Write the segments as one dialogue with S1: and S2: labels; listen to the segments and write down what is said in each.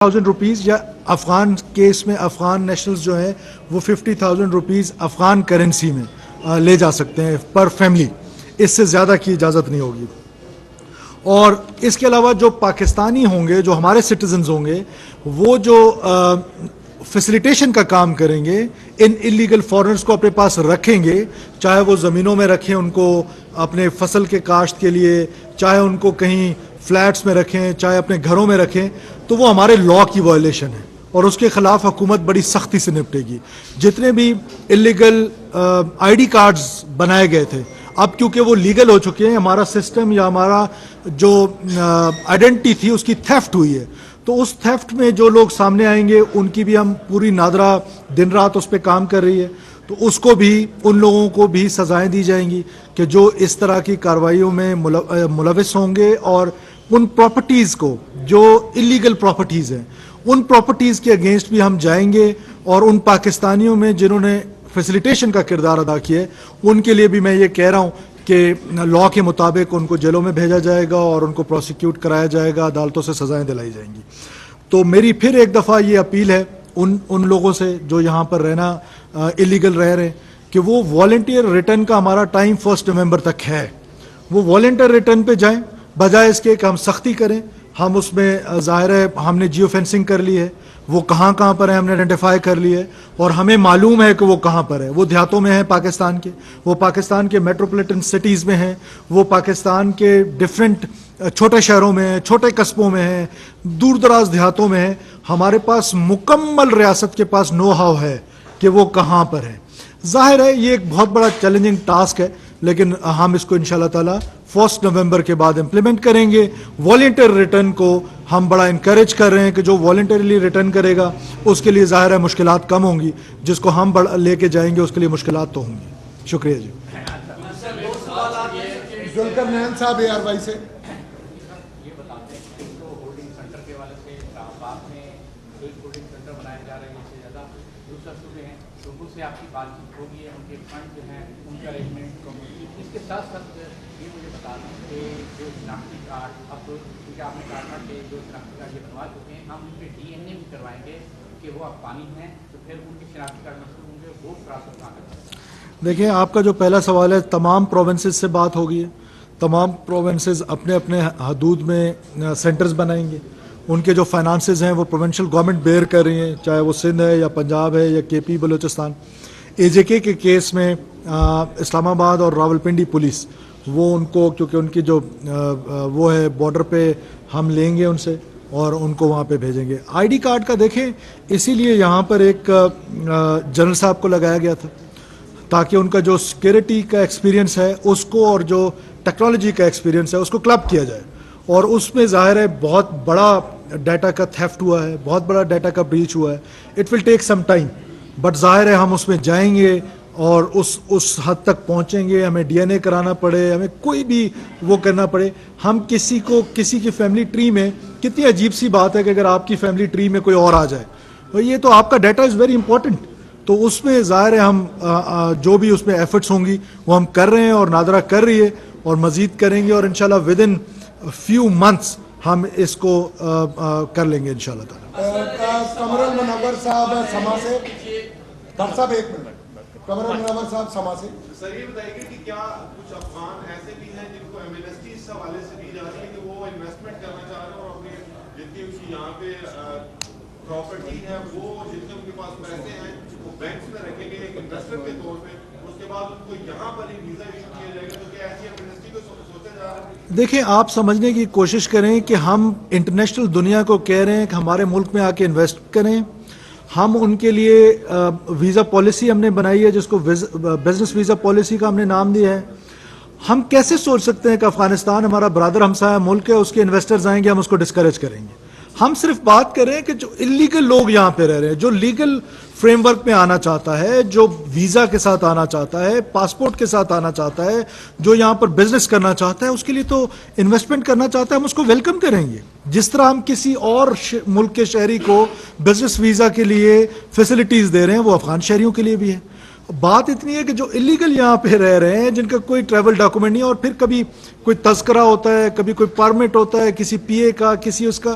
S1: ₹50,000 یا افغان کیس میں افغان نیشنلز جو ہیں وہ ₹50,000 افغان کرنسی میں لے جا سکتے ہیں پر فیملی. اس سے زیادہ کی اجازت نہیں ہوگی. اور اس کے علاوہ جو پاکستانی ہوں گے، جو ہمارے سٹیزنز ہوں گے، وہ جو فیسیلیٹیشن کا کام کریں گے، ان انلیگل فارنرز کو اپنے پاس رکھیں گے، چاہے وہ زمینوں میں رکھیں ان کو اپنے فصل کے کاشت کے لیے، چاہے ان کو کہیں فلیٹس میں رکھیں، چاہے اپنے گھروں میں رکھیں، تو وہ ہمارے لا کی وائلیشن ہے اور اس کے خلاف حکومت بڑی سختی سے نپٹے گی. جتنے بھی انلیگل آئی ڈی کارڈز بنائے گئے تھے، اب کیونکہ وہ لیگل ہو چکے ہیں، ہمارا سسٹم یا ہمارا جو آئیڈینٹی تھی اس کی تھیفٹ ہوئی ہے، تو اس تھیفٹ میں جو لوگ سامنے آئیں گے ان کی بھی ہم پوری نادرا دن رات اس پہ کام کر رہی ہے، تو اس کو بھی ان لوگوں کو بھی سزائیں دی جائیں گی کہ جو اس طرح کی کارروائیوں میں ملوث ہوں گے، اور ان پراپرٹیز کو جو انلیگل پراپرٹیز ہیں ان پراپرٹیز کے اگینسٹ بھی ہم جائیں گے، اور ان پاکستانیوں میں جنہوں نے فیسیلیٹیشن کا کردار ادا کیا ہے ان کے لیے بھی میں یہ کہہ رہا ہوں کہ لا کے مطابق ان کو جیلوں میں بھیجا جائے گا اور ان کو پروسیکیوٹ کرایا جائے گا، عدالتوں سے سزائیں دلائی جائیں گی. تو میری پھر ایک دفعہ یہ اپیل ہے ان لوگوں سے جو یہاں پر رہنا انلیگل رہ رہے ہیں کہ وہ والنٹیئر ریٹرن کا ہمارا ٹائم 1 نومبر تک ہے، وہ والنٹیئر ریٹرن پہ جائیں، بجائے اس کے کہ ہم سختی کریں. ہم اس میں ظاہر ہے ہم نے جیو فینسنگ کر لی ہے، وہ کہاں پر ہے ہم نے آئیڈینٹیفائی کر لی ہے، اور ہمیں معلوم ہے کہ وہ کہاں پر ہے. وہ دیہاتوں میں ہیں پاکستان کے، وہ پاکستان کے میٹروپولیٹن سٹیز میں ہیں، وہ پاکستان کے ڈفرینٹ چھوٹے شہروں میں ہیں، چھوٹے قصبوں میں ہیں، دور دراز دیہاتوں میں ہیں. ہمارے پاس مکمل ریاست کے پاس نو ہاؤ ہے کہ وہ کہاں پر ہے. ظاہر ہے یہ ایک بہت بڑا چیلنجنگ ٹاسک ہے، لیکن ہم اس کو انشاءاللہ تعالی 1 نومبر کے بعد امپلیمنٹ کریں گے. والنٹیئر ریٹرن کو ہم بڑا انکریج کر رہے ہیں کہ جو والنٹیرلی ریٹرن کرے گا اس کے لیے ظاہر ہے مشکلات کم ہوں گی، جس کو ہم لے کے جائیں گے اس کے لیے مشکلات تو ہوں گی. شکریہ جی.
S2: ذوالقرنین صاحب ARY سے
S3: آپ کی بات چیت ہوگی ہے، ان کے فنڈ جو ہیں ان کا ارینجمنٹ. اس کے ساتھ ساتھ یہ مجھے بتا دیں کہ جو شناختی کارڈ اب کیونکہ آپ نے کہا تھا کہ جو شناختی کارڈ یہ بنوا چکے ہیں، ہم ان پہ DNA بھی کروائیں گے کہ وہ افغانی ہیں، تو پھر ان کے شناختی کارڈ مسئول ہوں گے، وہ پروسیس کہاں کریں؟
S1: دیکھیں، آپ کا جو پہلا سوال ہے، تمام پروونسز سے بات ہوگی ہے. تمام پروونسز اپنے اپنے حدود میں سینٹرز بنائیں گے. ان کے جو فائنانسز ہیں وہ پروونشل گورنمنٹ بیئر کر رہی ہیں، چاہے وہ سندھ ہے یا پنجاب ہے یا KP بلوچستان. AJK کے کیس میں اسلام آباد اور راولپنڈی پولیس وہ ان کو، کیونکہ ان کی جو وہ ہے بارڈر پہ، ہم لیں گے ان سے اور ان کو وہاں پہ بھیجیں گے. ID کارڈ کا دیکھیں، اسی لیے یہاں پر ایک جنرل صاحب کو لگایا گیا تھا تاکہ ان کا جو سیکیورٹی کا ایکسپیرینس ہے اس کو اور جو ٹیکنالوجی کا ایکسپیرینس ہے اس کو کلب کیا جائے. اور اس میں ظاہر ہے بہت بڑا ڈیٹا کا تھیفٹ ہوا ہے، بہت بڑا ڈیٹا کا بریچ ہوا ہے. It will take some time, but ظاہر ہے ہم اس میں جائیں گے اور اس حد تک پہنچیں گے. ہمیں DNA کرانا پڑے، ہمیں کوئی بھی وہ کرنا پڑے، ہم کسی کی فیملی ٹری میں، کتنی عجیب سی بات ہے کہ اگر آپ کی فیملی ٹری میں کوئی اور آ جائے، تو یہ تو آپ کا ڈیٹا از ویری امپورٹنٹ. تو اس میں ظاہر ہے ہم جو بھی اس میں ایفرٹس ہوں گی وہ ہم کر رہے ہیں، اور نادرا کر رہی ہے اور مزید کریں گے، اور انشاءاللہ ود ان فیو منتھس ہم اس کو کر لیں گے انشاءاللہ تعالی.
S2: قمر المنور صاحب سما سے، ڈاکٹر صاحب ایک منٹ. قمر المنور صاحب سما سے.
S4: سر یہ بتائیے کہ کیا کچھ افغان ایسے بھی ہیں جن کو ایمنسٹی اس حوالے سے دی جا رہی ہے کہ وہ انویسٹمنٹ کرنا چاہ رہے ہیں اور اپنے جتنی ان کی یہاں پہ پراپرٹی ہے، وہ جتنے ان کے پاس پیسے ہیں وہ بینکس میں رکھیں گے ایک انویسٹر کے طور پہ، اس کے بعد ان کو یہاں پر ہی ویزا ایشو کیا جائے گا. تو کیا ایسی ایمنسٹی کو سوچا جا رہا ہے؟
S1: دیکھیں، آپ سمجھنے کی کوشش کریں کہ ہم انٹرنیشنل دنیا کو کہہ رہے ہیں کہ ہمارے ملک میں آ کے انویسٹ کریں. ہم ان کے لیے ویزا پالیسی ہم نے بنائی ہے جس کو بزنس ویزا پالیسی کا ہم نے نام دیا ہے. ہم کیسے سوچ سکتے ہیں کہ افغانستان ہمارا برادر ہمسایہ ملک ہے، اس کے انویسٹرز آئیں گے ہم اس کو ڈسکریج کریں گے؟ ہم صرف بات کر رہے ہیں کہ جو انلیگل لوگ یہاں پہ رہ رہے ہیں، جو لیگل فریم ورک میں آنا چاہتا ہے، جو ویزا کے ساتھ آنا چاہتا ہے، پاسپورٹ کے ساتھ آنا چاہتا ہے، جو یہاں پر بزنس کرنا چاہتا ہے، اس کے لیے تو انویسٹمنٹ کرنا چاہتا ہے، ہم اس کو ویلکم کریں گے. جس طرح ہم کسی اور ملک کے شہری کو بزنس ویزا کے لیے فیسلٹیز دے رہے ہیں، وہ افغان شہریوں کے لیے بھی ہے. بات اتنی ہے کہ جو انلیگل یہاں پہ رہ رہے ہیں، جن کا کوئی ٹریول ڈاکومنٹ نہیں، اور پھر کبھی کوئی تذکرہ ہوتا ہے، کبھی کوئی پرمٹ ہوتا ہے کسی PA کا، کسی اس کا،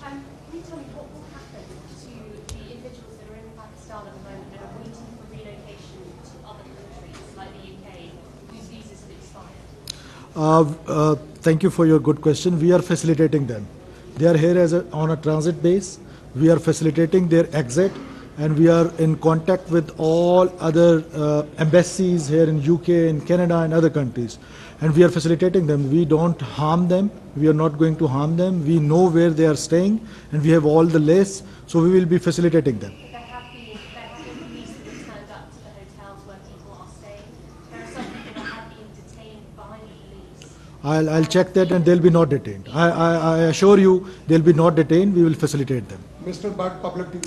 S5: Can you tell me what will happen to the individuals that are in Pakistan at the moment that are waiting for relocation to other countries like the UK, whose visas have expired?
S1: Thank you for your good question. We are facilitating them. They are here on a transit base. We are facilitating their exit, and we are in contact with all other embassies here in UK, in Canada, and other countries. And we are facilitating them. We don't harm them. We are not going to harm them. We know where they are staying, and we have all the lists, so we will be facilitating them.
S5: There have been police that have turned up to the hotels where people are staying. There are some people that have been detained by the police.
S1: I'll check that, and they'll be not detained. I assure you, they'll be not detained. We will facilitate them.
S2: Mr. Butt, Public TV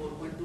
S6: 4.2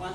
S6: 5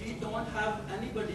S6: We don't have anybody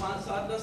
S6: 5, 7, 10,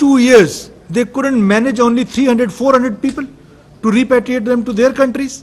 S1: 2 years they couldn't manage only 300-400 people to repatriate them to their countries.